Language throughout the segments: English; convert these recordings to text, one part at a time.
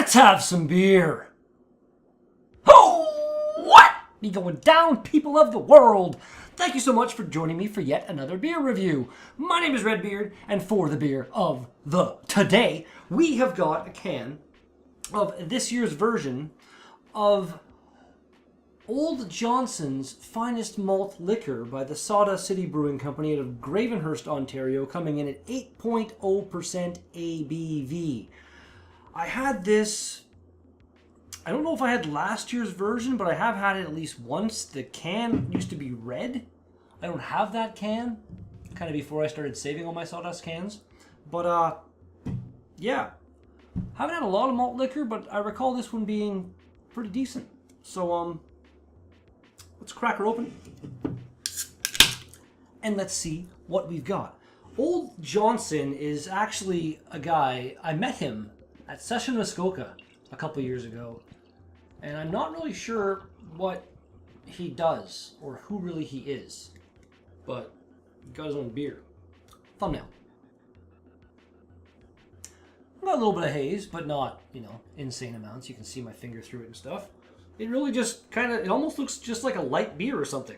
Let's have some beer. Oh, what be going down, people of the world? Thank you so much for joining me for yet another beer review. My name is Redbeard, and for the beer of the today, we have got a can of this year's version of Old Johnson's Finest Malt Liquor by the Sawdust City Brewing Company out of Gravenhurst, Ontario, coming in at 8.0% ABV. I had this, I don't know if I had last year's version, but I have had it at least once. The can used to be red. I don't have that can, kind of before I started saving all my Sawdust cans. But, yeah. Haven't had a lot of malt liquor, but I recall this one being pretty decent. So, let's crack her open and let's see what we've got. Old Johnson is actually a guy, I met him at Session Muskoka a couple years ago, and I'm not really sure what he does or who really he is, but he got his own beer. Thumbnail. Got a little bit of haze, but not, insane amounts. You can see my finger through it and stuff. It really just it almost looks just like a light beer or something.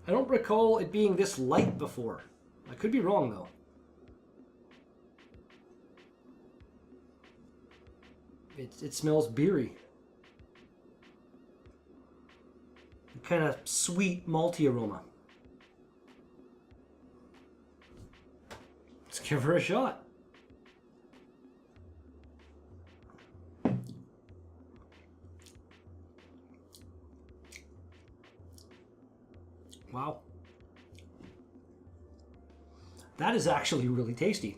I don't recall it being this light before. I could be wrong, though. It smells beery. Kind of sweet, malty aroma. Let's give her a shot. Wow. That is actually really tasty.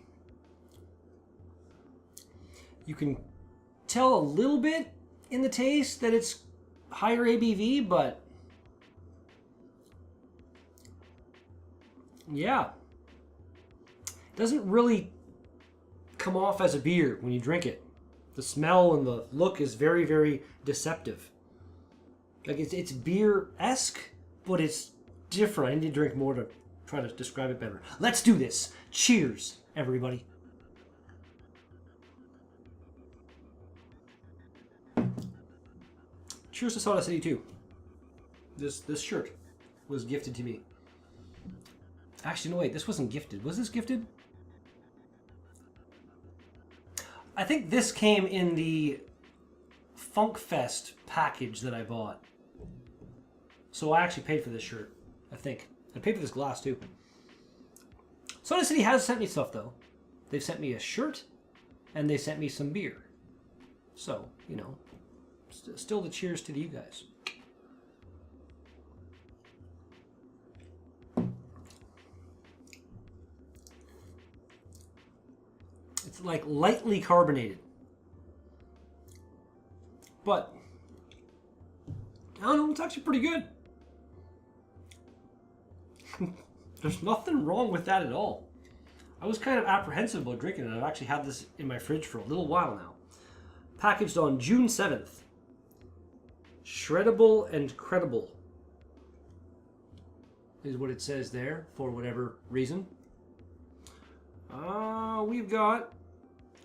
You can tell a little bit in the taste that it's higher ABV, but yeah. It doesn't really come off as a beer when you drink it. The smell and the look is very, very deceptive. Like it's beer-esque, but it's different. I need to drink more to try to describe it better. Let's do this. Cheers, everybody. Cheers to Sawdust City too. This shirt was gifted to me. Actually, no wait, this wasn't gifted. Was this gifted? I think this came in the Funk Fest package that I bought. So I actually paid for this shirt. I think. I paid for this glass too. Sawdust City has sent me stuff though. They've sent me a shirt and they sent me some beer. So, still the cheers to you guys. It's like lightly carbonated. But, I don't know, it's actually pretty good. There's nothing wrong with that at all. I was kind of apprehensive about drinking it. I've actually had this in my fridge for a little while now. Packaged on June 7th. Shreddable and credible is what it says there for whatever reason. We've got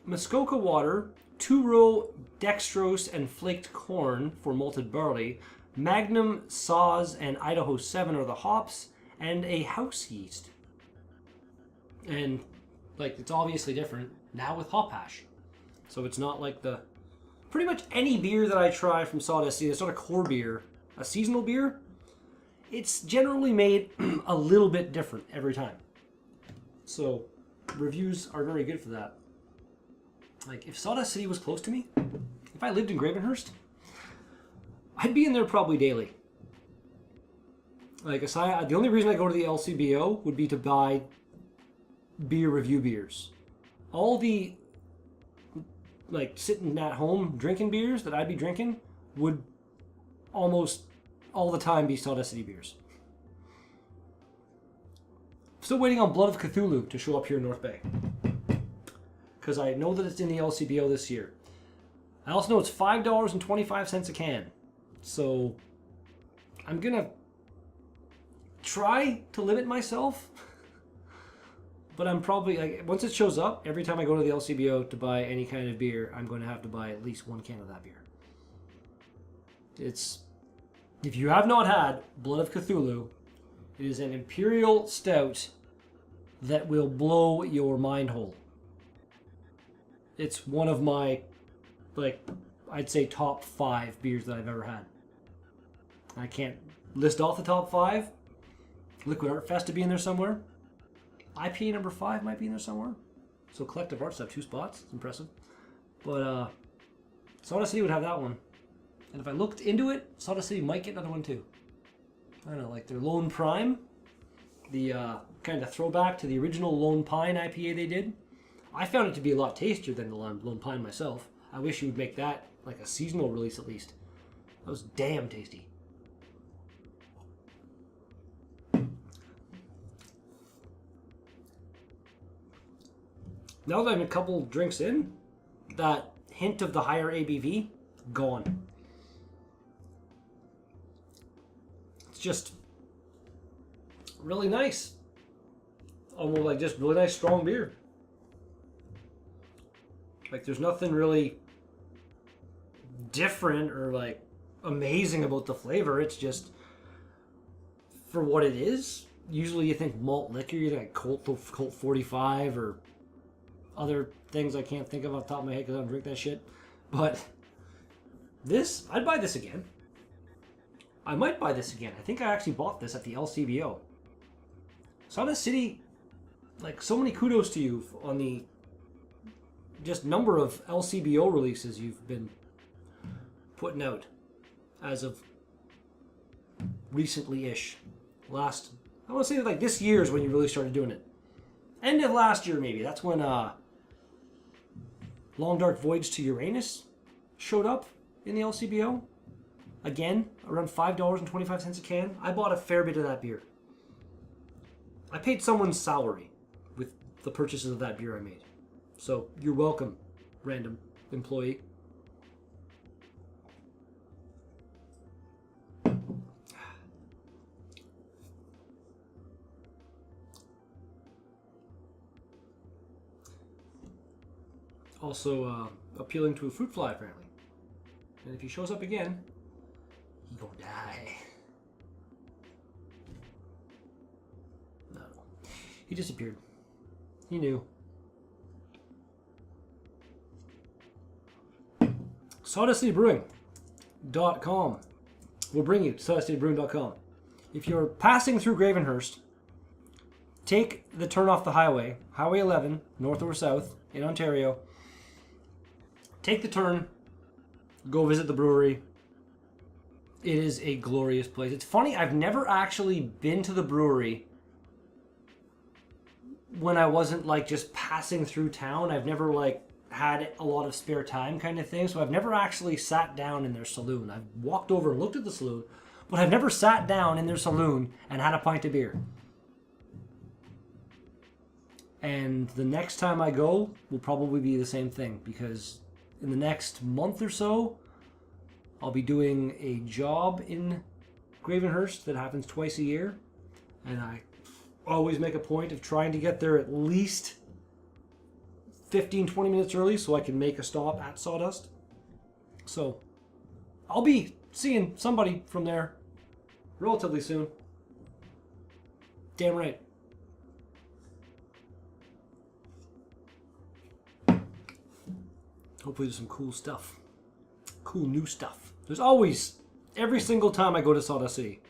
Muskoka water, 2-row dextrose and flaked corn for malted barley, Magnum, Saaz, and Idaho 7 are the hops, and a house yeast. And, it's obviously different now with hop hash. So it's not like the... Pretty much any beer that I try from Sawdust City, it's not a core beer, a seasonal beer, it's generally made a little bit different every time. So, reviews are very good for that. If Sawdust City was close to me, if I lived in Gravenhurst, I'd be in there probably daily. The only reason I go to the LCBO would be to buy beer review beers. All the, sitting at home drinking beers that I'd be drinking would almost all the time be Sawdust City beers. Still waiting on Blood of Cthulhu to show up here in North Bay. Because I know that it's in the LCBO this year. I also know it's $5.25 a can. So, I'm going to try to limit myself. But I'm probably, like, once it shows up, every time I go to the LCBO to buy any kind of beer, I'm going to have to buy at least one can of that beer. It's, if you have not had Blood of Cthulhu, it is an imperial stout that will blow your mind hole. It's one of my, like, I'd say top 5 beers that I've ever had. I can't list off the top 5. Liquid Art Fest to be in there somewhere. IPA number 5 might be in there somewhere. So Collective Arts have 2 spots. It's impressive. But Sawdust City would have that one. And if I looked into it, Sawdust City might get another one too. I don't know, like their Lone Prime. The kind of throwback to the original Lone Pine IPA they did. I found it to be a lot tastier than the Lone Pine myself. I wish you would make that like a seasonal release at least. That was damn tasty. Now that I'm a couple drinks in, that hint of the higher ABV, gone. It's just really nice. Almost like just really nice strong beer. Like there's nothing really different or like amazing about the flavor. It's just for what it is. Usually you think malt liquor, you think Colt 45 or other things I can't think of off the top of my head because I don't drink that shit. But this, I'd buy this again. I might buy this again. I think I actually bought this at the LCBO. Sawdust City, like so many kudos to you on the just number of LCBO releases you've been putting out as of recently-ish. I want to say like this year is when you really started doing it. End of last year maybe. That's when Long Dark Voyage to Uranus showed up in the LCBO. Again, around $5.25 a can. I bought a fair bit of that beer. I paid someone's salary with the purchases of that beer I made. So, you're welcome, random employee. Also, appealing to a fruit fly, apparently. And if he shows up again, he gonna die. No. He disappeared. He knew. SawdustCityBrewing.com will bring you to SawdustCityBrewing.com. If you're passing through Gravenhurst, take the turn off the highway, Highway 11, north or south, in Ontario. Take the turn, go visit the brewery. It is a glorious place. It's funny, I've never actually been to the brewery when I wasn't like just passing through town. I've never like had a lot of spare time kind of thing. So I've never actually sat down in their saloon. I've walked over and looked at the saloon, but I've never sat down in their saloon and had a pint of beer. And the next time I go will probably be the same thing because in the next month or so, I'll be doing a job in Gravenhurst that happens twice a year. And I always make a point of trying to get there at least 15-20 minutes early so I can make a stop at Sawdust. So I'll be seeing somebody from there relatively soon. Damn right. Hopefully there's some cool stuff. Cool new stuff. There's always, every single time I go to Sawdust City,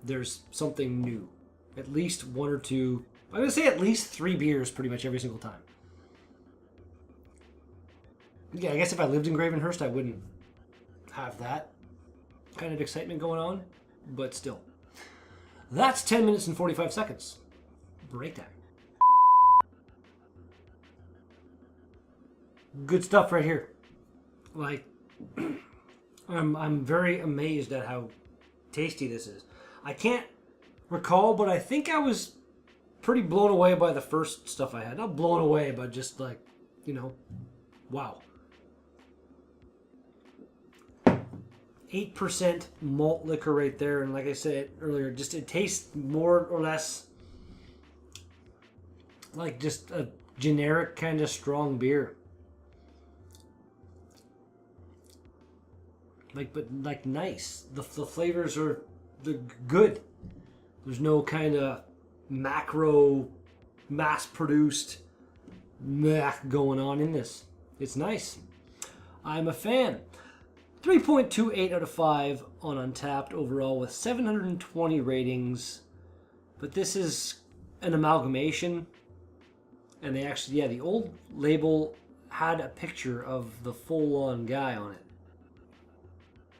there's something new. At least one or two, I'm going to say at least 3 beers pretty much every single time. Yeah, I guess if I lived in Gravenhurst, I wouldn't have that kind of excitement going on, but still. That's 10 minutes and 45 seconds. Break time. Good stuff right here. Like, I'm very amazed at how tasty this is. I can't recall, but I think I was pretty blown away by the first stuff I had. Not blown away, but just like, you know, wow. 8% malt liquor right there, and like I said earlier, just it tastes more or less Like just a generic kind of strong beer. But nice. The flavors are good. There's no kind of macro, mass-produced meh going on in this. It's nice. I'm a fan. 3.28 out of 5 on Untapped overall with 720 ratings. But this is an amalgamation. And they actually, the old label had a picture of the full-on guy on it.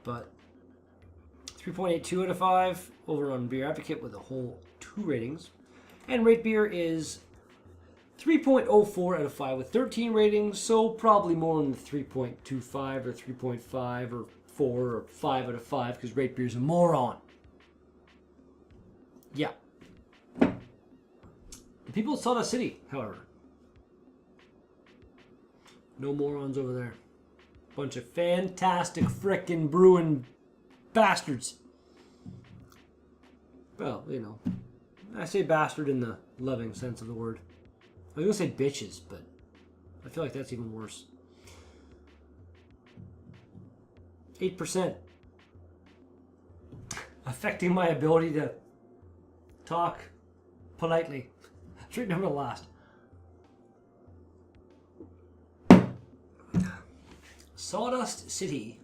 But 3.82 out of 5 over on Beer Advocate with a whole 2 ratings. And Rate Beer is 3.04 out of 5 with 13 ratings, so probably more in the 3.25 or 3.5 or 4 or 5 out of 5 because Rate Beer's a moron. Yeah. The people at Sawdust City, however. No morons over there. Bunch of fantastic frickin' brewing bastards. Well, you know, I say bastard in the loving sense of the word. I was gonna say bitches, but I feel like that's even worse. 8%. Affecting my ability to talk politely. Treat number last. Sawdust City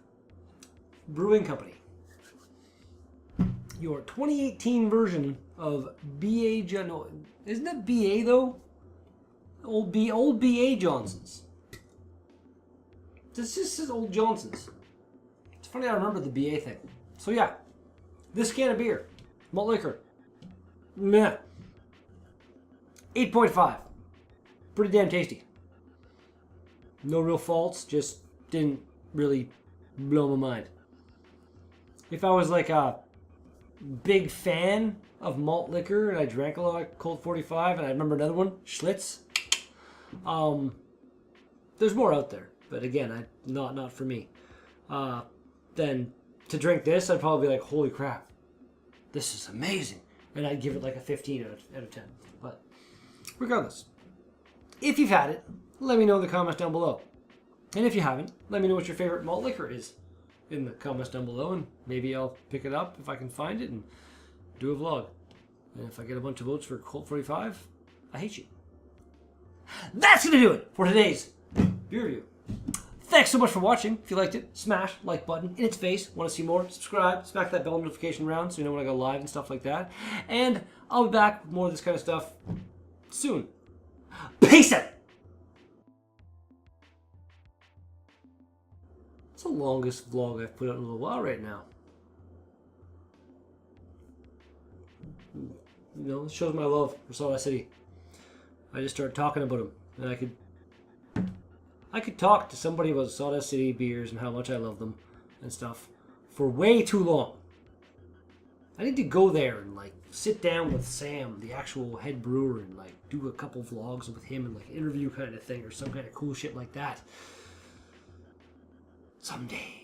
Brewing Company. Your 2018 version of BA no, isn't it BA though? Old BA Johnson's. This just says Old Johnson's. It's funny I remember the BA thing. So yeah, this can of beer, malt liquor, meh. 8.5. Pretty damn tasty. No real faults, just didn't really blow my mind. If I was like a big fan of malt liquor and I drank a lot of Colt 45 and I remember another one, Schlitz. There's more out there, but again, not for me. Then to drink this, I'd probably be like, holy crap, this is amazing. And I'd give it like a 15 out of 10. But regardless, if you've had it, let me know in the comments down below. And if you haven't, let me know what your favorite malt liquor is in the comments down below, and maybe I'll pick it up if I can find it and do a vlog. And if I get a bunch of votes for Colt 45, I hate you. That's going to do it for today's beer review. Thanks so much for watching. If you liked it, smash like button in its face. Want to see more? Subscribe. Smack that bell notification around so you know when I go live and stuff like that. And I'll be back with more of this kind of stuff soon. Peace out! It's the longest vlog I've put out in a little while right now. You know, it shows my love for Sawdust City. I just started talking about them, and I could talk to somebody about Sawdust City beers and how much I love them and stuff for way too long. I need to go there and like sit down with Sam, the actual head brewer, and like do a couple vlogs with him and like interview kind of thing or some kind of cool shit like that. Someday.